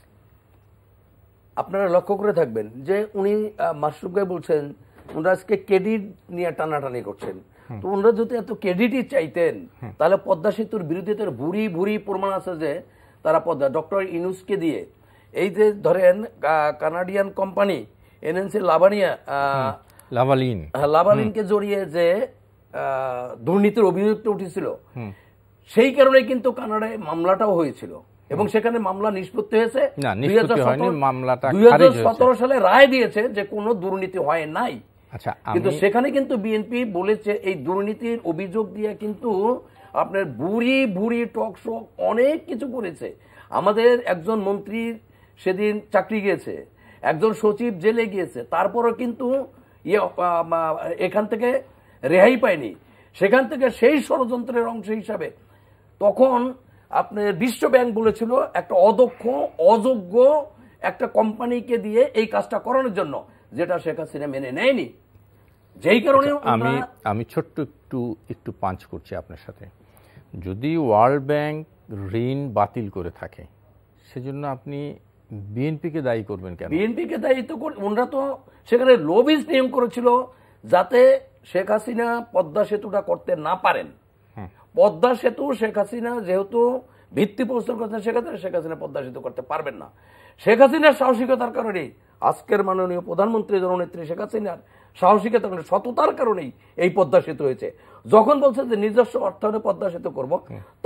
আপনারা লক্ষ্য করে থাকবেন যে উনি মাশরুফ ভাই বলছেন ওনারা আজকে ক্রেডিট নিয়ে টানাটানি করছেন। তো ওনারা যদি এত ক্রেডিটই চাইতেন তাহলে পদ্মা সেতুর বিরোধিতার ভুরি ভুরি প্রমাণ আছে যে তারা ডক্টর ইউনূসকে দিয়ে, এই যে ধরেন কানাডিয়ান কোম্পানি এনএনসি লাভালিনকে জড়িয়ে যে দুর্নীতির অভিযোগটা উঠেছিল, সেই কারণে কিন্তু কানাডায় মামলাটাও হয়েছিল এবং সেখানে মামলা নিষ্পত্তি হয়েছে। 2017 সালে রায় দিয়েছে যে কোনো দুর্নীতি হয় নাই। আচ্ছা, কিন্তু সেখানে কিন্তু বিএনপি বলেছে এই দুর্নীতির অভিযোগ দিয়ে কিন্তু আপনার বুড়ি টক শো অনেক কিছু করেছে। আমাদের একজন মন্ত্রী সেদিন চাকরি গিয়েছে, একজন সচিব জেলে গিয়েছে, তারপরও কিন্তু এখান থেকে রেহাই পায়নি। সেখান থেকে সেই ষড়যন্ত্রের অংশ হিসাবে তখন আপনার বিশ্ব ব্যাংক বলেছিল একটা অদক্ষ অযোগ্য একটা কোম্পানিকে দিয়ে এই কাজটা করানোর জন্য, যেটা শেখ হাসিনা মেনে নেয়নি। যেই কারণে আমি ছোট্ট একটু পাঞ্চ করছি আপনার সাথে। যদি ওয়ার্ল্ড ব্যাংক ঋণ বাতিল করে থাকে, সেজন্য আপনি বিএনপিকে দায়ী করবেন কেন? বিএনপিকে দায়ী তো ওনারা তো সেখানে লবিজ নিয়ম করেছিল যাতে শেখ হাসিনা পদ্মা সেতুটা করতে না পারেন। পদ্মা সেতু শেখ হাসিনা যেহেতু ভিত্তি প্রস্তুত করছেন, সেক্ষেত্রে শেখ হাসিনা পদ্মা সেতু করতে পারবেন না। শেখ হাসিনার সাহসিকতার কারণেই, আজকের মাননীয় প্রধানমন্ত্রী জননেত্রী শেখ হাসিনার সাহসিকতার কারণে, সততার কারণেই এই পদ্মা সেতু হয়েছে। যখন বলছে যে নিজস্ব অর্থায়নে পদ্মা সেতু করব,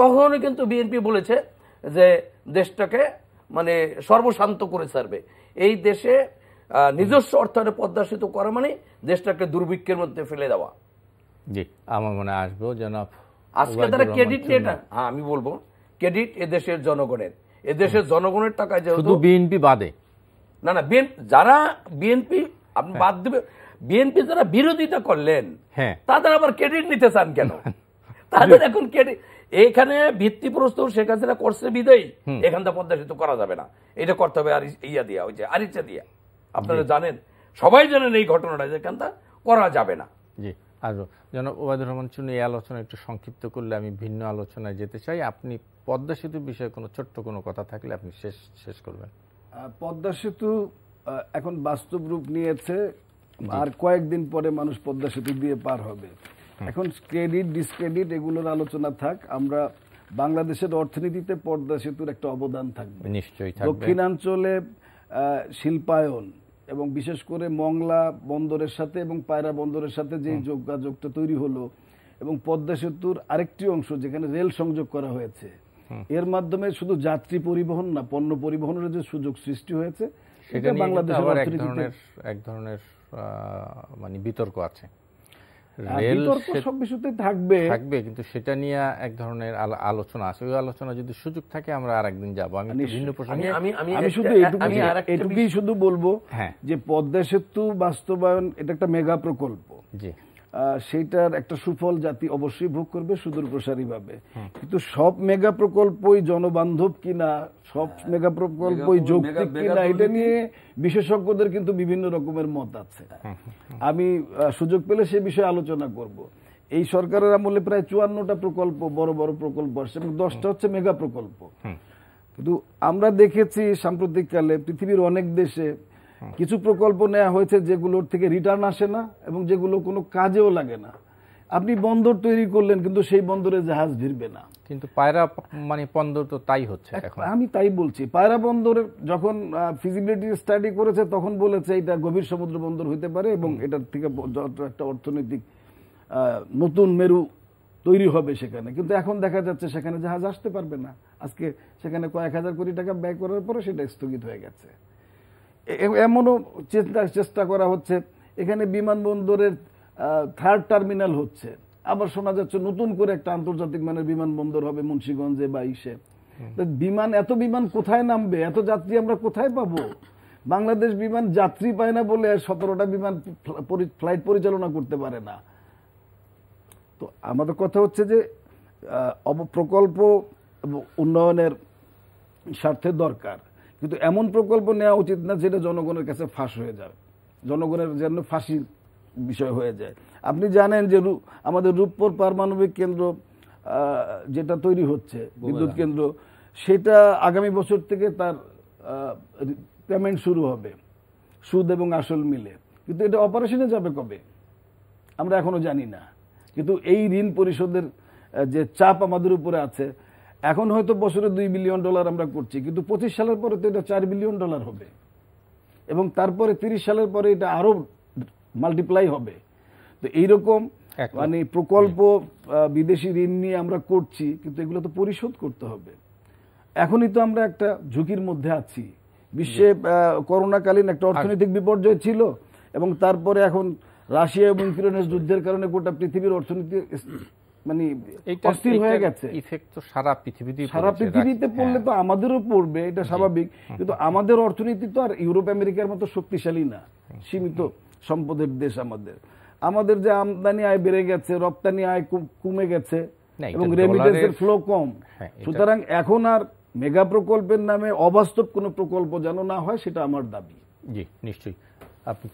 তখনই কিন্তু বিএনপি বলেছে যে দেশটাকে মানে সর্বশান্ত করে ছাড়বে। এই দেশে নিজস্ব অর্থায়নে পদ্মা সেতু করা মানে দেশটাকে দুর্ভিক্ষের মধ্যে ফেলে দেওয়া। জি, আমার মনে আসবো জনাব আজকে তারা ক্রেডিট নিয়ে, হ্যাঁ আমি বলবো ক্রেডিট এদেশের জনগণের, এদেশের জনগণের টাকায় শুধু বিএনপি বাদে না, যারা বিএনপি আপনি বাদ দেবে, বিএনপি যারা বিরোধিতা করলেন তাদের আবার ক্রেডিট নিতে চান কেন? তাদের এখন ক্রেডিট, এখানে ভিত্তি প্রস্তুত শেখ হাসিনা করছে বিদায়ী এখান থেকে পদ্মা সেতু করা যাবে না, এটা করতে হবে আর ইয়া দিয়া, ওই যে আরিচা দিয়া। আপনারা জানেন, সবাই জানেন এই ঘটনাটা, যেখানটা করা যাবে না। জি, আর জনাব ওবায়দুর রহমান চুনি এই আলোচনা একটু সংক্ষিপ্ত করলে আমি ভিন্ন আলোচনায় যেতে চাই। আপনি পদ্মা সেতু বিষয়ে কোনো ছোট্ট কোনো কথা থাকলে আপনি শেষ করবেন। পদ্মা সেতু এখন বাস্তব রূপ নিয়েছে, আর কয়েকদিন পরে মানুষ পদ্মা সেতু দিয়ে পার হবে। এখন ক্রেডিট ডিসক্রেডিট এগুলোর আলোচনা থাক, আমরা বাংলাদেশের অর্থনীতিতে পদ্মা সেতুর একটা অবদান থাকবে নিশ্চয়ই থাকবে। দক্ষিণাঞ্চলে শিল্পায়ন এবং বিশেষ করে মংলা বন্দরের সাথে এবং পায়রা বন্দরের সাথে যে যোগাযোগটা তৈরি হলো, এবং পদ্মা সেতুর আরেকটি অংশ যেখানে রেল সংযোগ করা হয়েছে, এর মাধ্যমে শুধু যাত্রী পরিবহন না, পণ্য পরিবহনের যে সুযোগ সৃষ্টি হয়েছে, সেটা বাংলাদেশের অর্থনীতিতে এক ধরনের মানে বিতর্ক আছে। বিতর্ক সব বিষয়তে থাকবে, কিন্তু সেটা নিয়ে এক ধরনের আলোচনা আছে। ওই আলোচনা যদি সুযোগ থাকে আমরা আরেকদিন যাবো। আমি ভিন্ন প্রসঙ্গে আমি শুধু এটুকুই শুধু বলবো যে পদ্মা সেতু বাস্তবায়ন এটা একটা মেগা প্রকল্প, সেইটার একটা সুফল জাতি অবশ্যই ভোগ করবে সুদূর প্রসারী ভাবে। কিন্তু সব মেগা প্রকল্পই জনবান্ধব কিনা, সব মেগা প্রকল্পই যৌক্তিক কিনা, এটা নিয়ে বিশেষজ্ঞদের কিন্তু বিভিন্ন রকমের মত আছে। আমি সুযোগ পেলে সে বিষয়ে আলোচনা করব। এই সরকারের আমলে প্রায় 54টা প্রকল্প, বড় বড় প্রকল্প আসছে এবং 10টা হচ্ছে মেগা প্রকল্প। কিন্তু আমরা দেখেছি সাম্প্রতিককালে পৃথিবীর অনেক দেশে কিছু প্রকল্প নেওয়া হয়েছে যেগুলোর থেকে রিটার্ন আসে না এবং যেগুলো কোনো কাজেও লাগে না। আপনি বন্দর তৈরি করলেন কিন্তু সেই বন্দরে জাহাজ ভিড়বে না। কিন্তু পায়রা মানে বন্দর তো তাই হচ্ছে এখন। আমি তাই বলছি, পায়রা বন্দরের যখন ফিজিবিলিটি স্টাডি করেছে তখন বলেছে এটা গভীর সমুদ্র বন্দর হইতে পারে এবং এটার থেকে একটা অর্থনৈতিক নতুন মেরু তৈরি হবে সেখানে। কিন্তু এখন দেখা যাচ্ছে সেখানে জাহাজ আসতে পারবে না। আজকে সেখানে কয়েক হাজার কোটি টাকা ব্যয় করার পরে সেটা স্থগিত হয়ে গেছে। এমনও চেষ্টা করা হচ্ছে, এখানে বিমানবন্দরের থার্ড টার্মিনাল হচ্ছে, আবার শোনা যাচ্ছে নতুন করে একটা আন্তর্জাতিক মানের বিমানবন্দর হবে মুন্সিগঞ্জে বা ইসে। এত বিমান কোথায় নামবে, এত যাত্রী আমরা কোথায় পাবো? বাংলাদেশ বিমান যাত্রী পায় না বলে 17টা বিমান ফ্লাইট পরিচালনা করতে পারে না। তো আমাদের কথা হচ্ছে যে প্রকল্প উন্নয়নের স্বার্থে দরকার, কিন্তু এমন প্রকল্প নেওয়া উচিত না যেটা জনগণের কাছে ফাঁস হয়ে যায়, জনগণের জন্য ফাঁসির বিষয় হয়ে যায়। আপনি জানেন যে আমাদের রূপপুর পারমাণবিক কেন্দ্র যেটা তৈরি হচ্ছে বিদ্যুৎ কেন্দ্র, সেটা আগামী বছর থেকে তার পেমেন্ট শুরু হবে, সুদ এবং আসল মিলে। কিন্তু এটা অপারেশনে যাবে কবে আমরা এখনো জানি না। কিন্তু এই ঋণ পরিশোধের যে চাপ আমাদের উপরে আছে, এখন হয়তো বছরে $2 বিলিয়ন আমরা করছি, কিন্তু 25 সালের পরে তো এটা $4 বিলিয়ন হবে এবং তারপরে 30 সালের পরে এটা আরো মাল্টিপ্লাই হবে। তো এইরকম মানে প্রকল্প বিদেশি ঋণ নিয়ে আমরা করছি, কিন্তু এগুলো তো পরিশোধ করতে হবে। এখনই তো আমরা একটা ঝুঁকির মধ্যে আছি। বিশ্বে করোনাকালীন একটা অর্থনৈতিক বিপর্যয় ছিল এবং তারপরে এখন রাশিয়া এবং ইউক্রেনের যুদ্ধের কারণে গোটা পৃথিবীর অর্থনীতি মানে অস্থির হয়ে গেছে। ইফেক্ট তো সারা পৃথিবীতে পড়লে তো আমাদেরও পড়বে, এটা স্বাভাবিক। কিন্তু আমাদের অর্থনীতি তো আর ইউরোপ আমেরিকার মতো শক্তিশালী না, সীমিত সম্পদের দেশ আমাদের যে আমদানি আয় বেড়ে গেছে, রপ্তানি আয় কমে গেছে এবং রেমিটেন্সের ফ্লো কম। সুতরাং এখন আর মেগা প্রকল্পের নামে অবাস্তব কোনো প্রকল্প যেন না হয়, সেটা আমার দাবি। জি নিশ্চয়ই। আপনি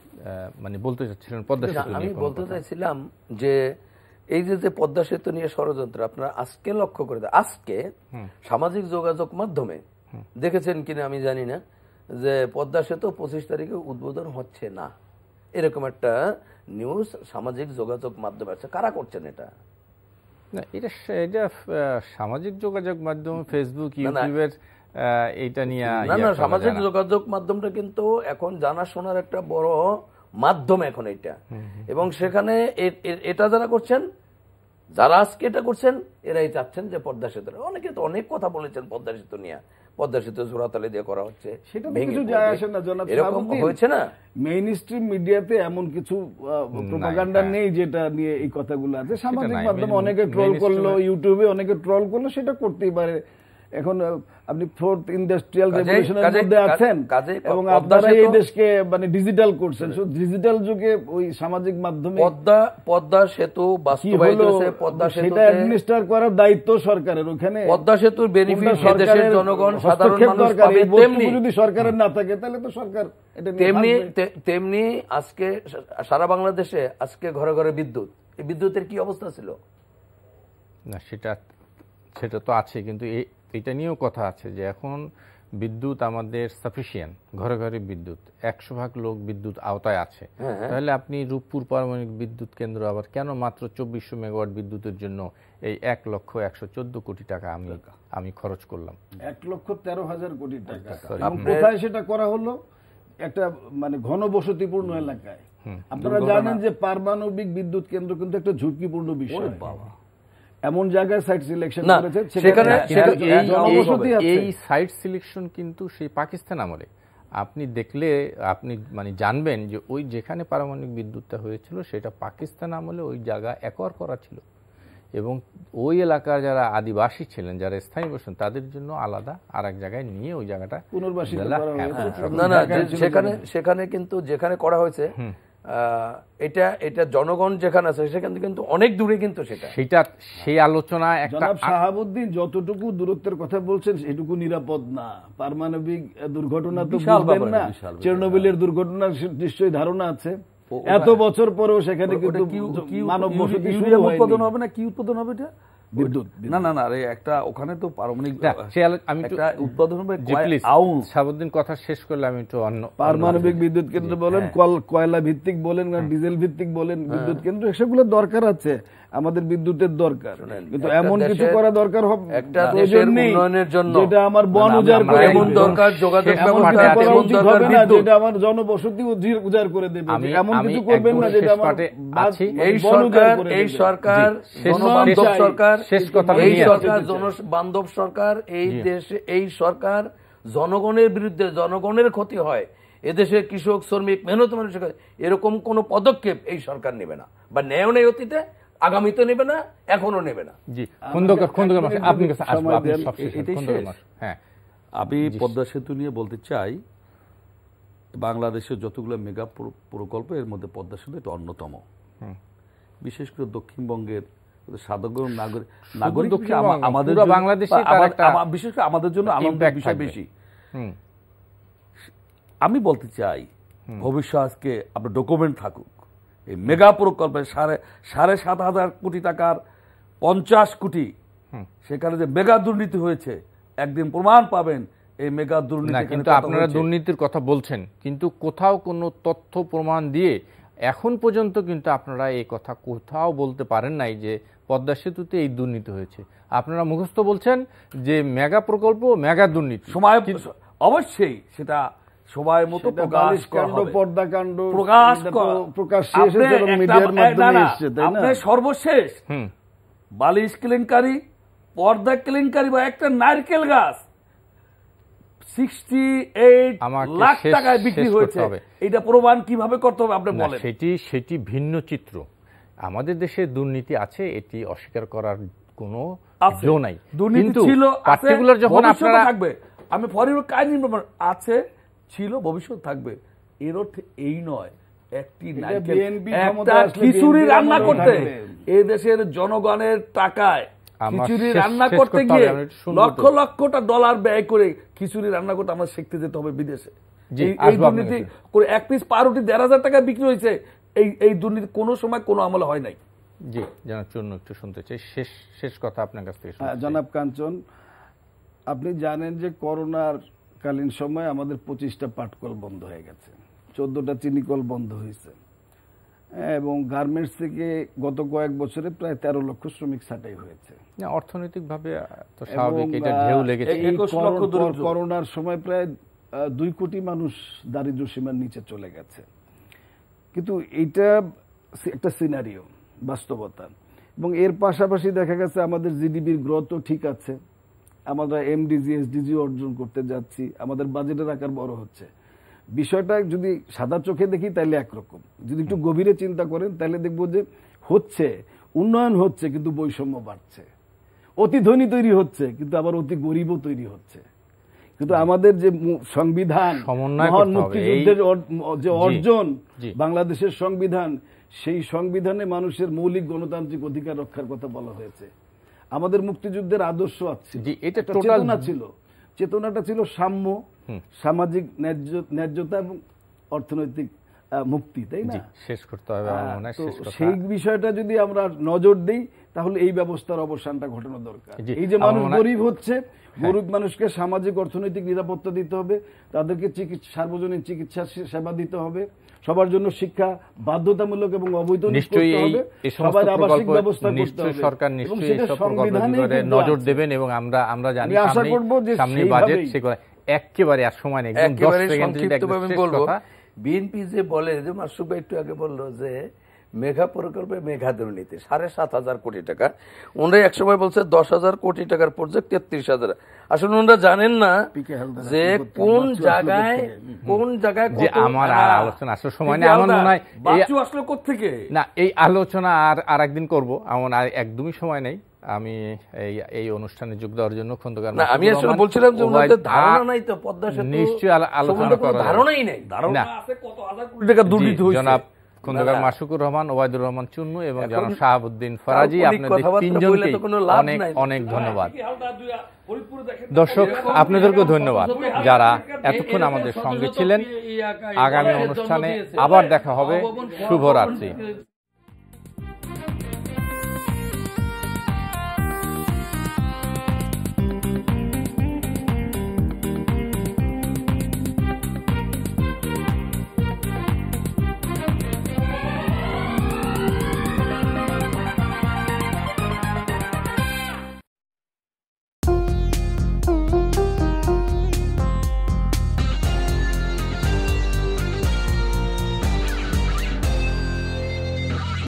মানে বলতে চাচ্ছিলেন পদ্মা সেতু? আমি বলতে চাইছিলাম যে এই যে পদ্মা সেতু নিয়ে ষড়যন্ত্র আপনারা আজকে লক্ষ্য করে দেন, আজকে সামাজিক যোগাযোগ মাধ্যমে দেখেছেন কিনা আমি জানি না, যে পদ্মা সেতু 25 তারিখে উদ্বোধন হচ্ছে না, এরকম একটা নিউজ সামাজিক যোগাযোগ মাধ্যমে আছে। কারা করছেন এটা? না, এটা সামাজিক যোগাযোগ মাধ্যম, ফেসবুক, ইউটিউবের এইটা নিয়ে না, সামাজিক যোগাযোগ মাধ্যমটা কিন্তু এখন জানাশোনার একটা বড় মাধ্যম এখন এটা। এবং সেখানে এটা যারা করছেন, যারা আজকে এটা করছেন, এরাই চাচ্ছেন যে পদ্মা সেতু, অনেকে তো অনেক কথা বলেছেন পদ্মা সেতু নিয়ে, পদ্মা সেতু জোড়াতালি দিয়ে করা হচ্ছে, সেটা কিছু যায় আসে না। এরকম হয়েছে না, মেইন স্ট্রিম মিডিয়াতে এমন কিছু প্রপাগান্ডা নেই যেটা নিয়ে এই কথাগুলো আছে। সামাজিক মাধ্যমে অনেকে ট্রোল করলো, ইউটিউবে অনেকে ট্রোল করলো, সেটা করতেই পারে। এখন আপনি ফোর্থ ইন্ডাস্ট্রিয়াল রেভলিউশনের মধ্যে আছেন এবং আপনারা এই দেশকে মানে ডিজিটাল করছেন। ডিজিটাল যুগে ওই সামাজিক মাধ্যমে পদ্মা সেতু বাস্তবায়িত হয়েছে, পদ্মা সেতুটা অ্যাডমিনিস্ট্রেট করার দায়িত্ব সরকারের। ওখানে পদ্মা সেতুর বেনিফিট দেশের জনগণ সাধারণ মানুষ পাবে। তেমনি যদি সরকারের না থাকে তাহলে তো সরকার এটা তেমনি আজকে সারা বাংলাদেশে আজকে ঘরে ঘরে বিদ্যুৎ, এই বিদ্যুতের কি অবস্থা ছিল না, সেটা তো আছে, কিন্তু এটা নিয়েও কথা আছে যে এখন বিদ্যুৎ আমাদের সাফিসিয়েন্ট, ঘরে ঘরে বিদ্যুৎ, 100% লোক বিদ্যুৎ আওতায় আছে। তাহলে আপনি রূপপুর পারমাণবিক বিদ্যুৎ কেন্দ্র আবার কেন মাত্র 2400 মেগাওয়াট বিদ্যুতের জন্য এই 1,114 কোটি টাকা আমি খরচ করলাম? 1,13,000 কোটি টাকা। কোথায় সেটা করা হলো? একটা মানে ঘনবসতিপূর্ণ এলাকায়। আপনারা জানেন যে পারমাণবিক বিদ্যুৎ কেন্দ্র কিন্তু একটা ঝুঁকিপূর্ণ বিষয়। এমন জায়গায় সাইট সিলেকশন করেছে সেখানে এই সাইট সিলেকশন কিন্তু সেই পাকিস্তান আমলে আপনি দেখলে আপনি মানে জানবেন যে ওই যেখানে পারমাণবিক বিদ্যুৎটা হয়েছিল সেটা পাকিস্তান আমলে ওই জায়গা একর করা ছিল এবং ওই এলাকার যারা আদিবাসী ছিলেন, যারা স্থায়ী বসেন, তাদের জন্য আলাদা আর এক জায়গায় নিয়ে ওই জায়গাটা পুনর্বাসিত করা হয়েছে। না সেখানে কিন্তু যেখানে করা হয়েছে এটা জনগণ যেখানে আছে সেখান থেকে কিন্তু অনেক দূরে, কিন্তু সেই আলোচনা একটা শাহাবুদ্দিন যতটুকু দূরত্বের কথা বলছেন সেটুকু নিরাপদ না। পারমাণবিক দুর্ঘটনা তো বুঝবেন না, চেরনোবিলের দুর্ঘটনার নিশ্চয়ই ধারণা আছে। এত বছর পরেও সেখানে কিন্তু মানব বসতি উৎপাদন হবে না। কি উৎপাদন হবে? এটা বিদ্যুৎ। না আরে একটা ওখানে তো পারমাণবিক আমি উৎপাদন হবে। শাহাবুদ্দিন কথা শেষ করলে আমি একটু অন্য পারমাণবিক বিদ্যুৎ কেন্দ্র বলেন, কয়লা ভিত্তিক বলেন, ডিজেল ভিত্তিক বলেন, বিদ্যুৎ কেন্দ্র সেগুলো দরকার আছে, আমাদের বিদ্যুতের দরকার, কিন্তু এমন কিছু করা দরকার হবে একটা দেশের উন্নয়নের জন্য যেটা আমার বন উজাড় করে এমন দরকার, যোগাযোগ ব্যবস্থা করা উচিত হবে না যেটা আমার জনবসতি উজাড় করে দেবে। এমন কিছু করবেন না যেটা আমার এই সরকার জনবান্ধব সরকার, এই সরকার জনবান্ধব সরকার, এই দেশে এই সরকার জনগণের বিরুদ্ধে, জনগণের ক্ষতি হয়, এদেশের কৃষক, শ্রমিক, মেহনত মানুষের এরকম কোন পদক্ষেপ এই সরকার নেবে না, বা নেও নেই অতীতে, আগামীতে নেবে না, এখনো নেবে না। জি, আমি পদ্মা সেতু নিয়ে বলতে চাই, বাংলাদেশের যতগুলো মেগা প্রকল্প এর মধ্যে পদ্মা সেতু এটা অন্যতম। বিশেষ করে দক্ষিণবঙ্গের সাধারণ নাগরিক আমাদের বাংলাদেশে বিশেষ করে আমাদের জন্য আনন্দের বিষয় বেশি। আমি বলতে চাই ভবিষ্যৎ আজকে আপনার ডকুমেন্ট থাকুক, এই মেগা প্রকল্পে 7,500 কোটি টাকার 50 কোটি, সেখানে যে মেগা দুর্নীতি হয়েছে একদিন প্রমাণ পাবেন এই মেগা দুর্নীতি। কিন্তু আপনারা দুর্নীতির কথা বলছেন, কিন্তু কোথাও কোনো তথ্য প্রমাণ দিয়ে এখন পর্যন্ত কিন্তু আপনারা এই কথা কোথাও বলতে পারেন নাই যে পদ্মা সেতুতে এই দুর্নীতি হয়েছে। আপনারা মুখস্থ বলছেন যে মেগা প্রকল্প, মেগা দুর্নীতি। সময় অবশ্যই সেটা সবাই মতো সর্বশেষ বালিশ কেলেঙ্কারি, পর্দা কেলেঙ্কারি, বা একটা নারকেল গাছ 68 লাখ টাকায় বিক্রি হয়েছে, এটা প্রমাণ কিভাবে করতে হবে আপনি বলেন? সেটি ভিন্ন চিত্র। আমাদের দেশে দুর্নীতি আছে, এটি অস্বীকার করার কোনো জো নাই। দুর্নীতি ছিল, পার্টিকুলার যখন আপনারা থাকবে, আমি ফরির কাহিনী আছে, ছিল, ভবিষ্যৎ থাকবে, এর অর্থ এই নয় একটি খিচুড়ি রান্না করতে এই দেশের জনগণের টাকায় খিচুড়ি রান্না করতে গিয়ে লক্ষ লক্ষটা ডলার ব্যয় করে খিচুড়ি রান্না করতে আমরা শিখতে যেতে হবে বিদেশে। এই দুর্নীতি করে 1 পিস পাউরুটি 1,500 টাকা বিক্রি হয়েছে, এই দুর্নীতি কোনো সময় কোনো আমলে হয় নাই। জি, জনাব চূর্ণ একটু শুনতে চাই, শেষ কথা আপনার কাছ থেকে। জনাব কাঞ্চন, আপনি জানেন যে করোনার কালীন সময় আমাদের 25টা পাটকল বন্ধ হয়ে গেছে, 14টা চিনিকল বন্ধ হয়েছে, এবং গার্মেন্টস থেকে গত কয়েক বছরে প্রায় 13 লক্ষ শ্রমিক ছাঁটাই হয়েছে। অর্থনৈতিকভাবে তো স্বাভাবিক, এটা ঢেউ লেগেছে। করোনার সময় প্রায় 2 কোটি মানুষ দারিদ্র সীমার নিচে চলে গেছে। কিন্তু এইটা একটা সিনারিও, বাস্তবতা, এবং এর পাশাপাশি দেখা গেছে আমাদের জিডিপির গ্রোথও ঠিক আছে, আমরা এমডিজি এসডিজি অর্জন করতে যাচ্ছি, আমাদের বাজেটের আকার বড় হচ্ছে। বিষয়টা যদি সাদা চোখে দেখি তাহলে একরকম, যদি একটু গভীরে চিন্তা করেন তাহলে দেখবো যে হচ্ছে উন্নয়ন হচ্ছে, কিন্তু বৈষম্য বাড়ছে। অতি ধনী তৈরি হচ্ছে, কিন্তু আবার অতি গরিবও তৈরি হচ্ছে। কিন্তু আমাদের যে সংবিধান, মহান মুক্তিযুদ্ধের যে অর্জন, বাংলাদেশের সংবিধান, সেই সংবিধানে মানুষের মৌলিক গণতান্ত্রিক অধিকার রক্ষার কথা বলা হয়েছে। আমাদের মুক্তিযুদ্ধের আদর্শ আছে, এটা চেতনা ছিল, চেতনাটা ছিল সাম্য, সামাজিক ন্যায্যতা এবং অর্থনৈতিক মুক্তি, তাই না? শেষ করতে হবে। সেই বিষয়টা যদি আমরা নজর দিই তাহলে এই ব্যবস্থার অবসানটা ঘটানো দরকার। এই যে মানুষ গরিব হচ্ছে, গরিব মানুষকে সামাজিক অর্থনৈতিক নিরাপত্তা দিতে হবে, তাদেরকে সার্বজনীন চিকিৎসা সেবা দিতে হবে, সবার জন্য শিক্ষা বাধ্যতামূলক এবং অবৈতনিক করতে হবে, সবার আবাসিক ব্যবস্থা করতে হবে। সরকার নিশ্চয়ই এই সব প্রকল্পে নজর দেবেন এবং আমরা জানি আশা করব যে সামনে বাজেট সে করে একেবারে আর সময় নেই, একদম 10 সেকেন্ড সংক্ষিপ্তভাবে বলবো। বিএনপি যে বলে, যে মাসুক ভাই একটু আগে বললো যে মেঘা প্রকল্পে মেঘা দুর্নীতি 7,500 কোটি টাকা, ওনারা একসময় বলছে 10,000 কোটি টাকার প্রজেক্ট 33,000। আসলে ওনারা জানেন না যে কোন জায়গায় যে আমার আলোচনা আসলে সময় নেই। আমার মনে হয় আসলে কোত্থেকে না, এই আলোচনা আর একদিন করবো, আমার আর একদমই সময় নেই। আমি এই অনুষ্ঠানে যোগ দেওয়ার জন্য খন্দকার, আমি আসলে বলছিলাম যে ওনাদের ধারণা নাই তো পদ্মা সেতু নিশ্চয়ই আলোচনা করার ধারণাই নাই। ধারণা আছে কত হাজার কোটি টাকা দুর্নীতি হয়েছে। জনাব খন্দকার মাসুকুর রহমান, ওবায়দুর রহমান চুন্নু এবং জনাব শাহাবুদ্দিন ফরাজি, আপনাদের তিনজনকে অনেক অনেক ধন্যবাদ। দর্শক, আপনাদেরকেও ধন্যবাদ যারা এতক্ষণ আমাদের সঙ্গে ছিলেন। আগামী অনুষ্ঠানে আবার দেখা হবে। শুভরাত্রি।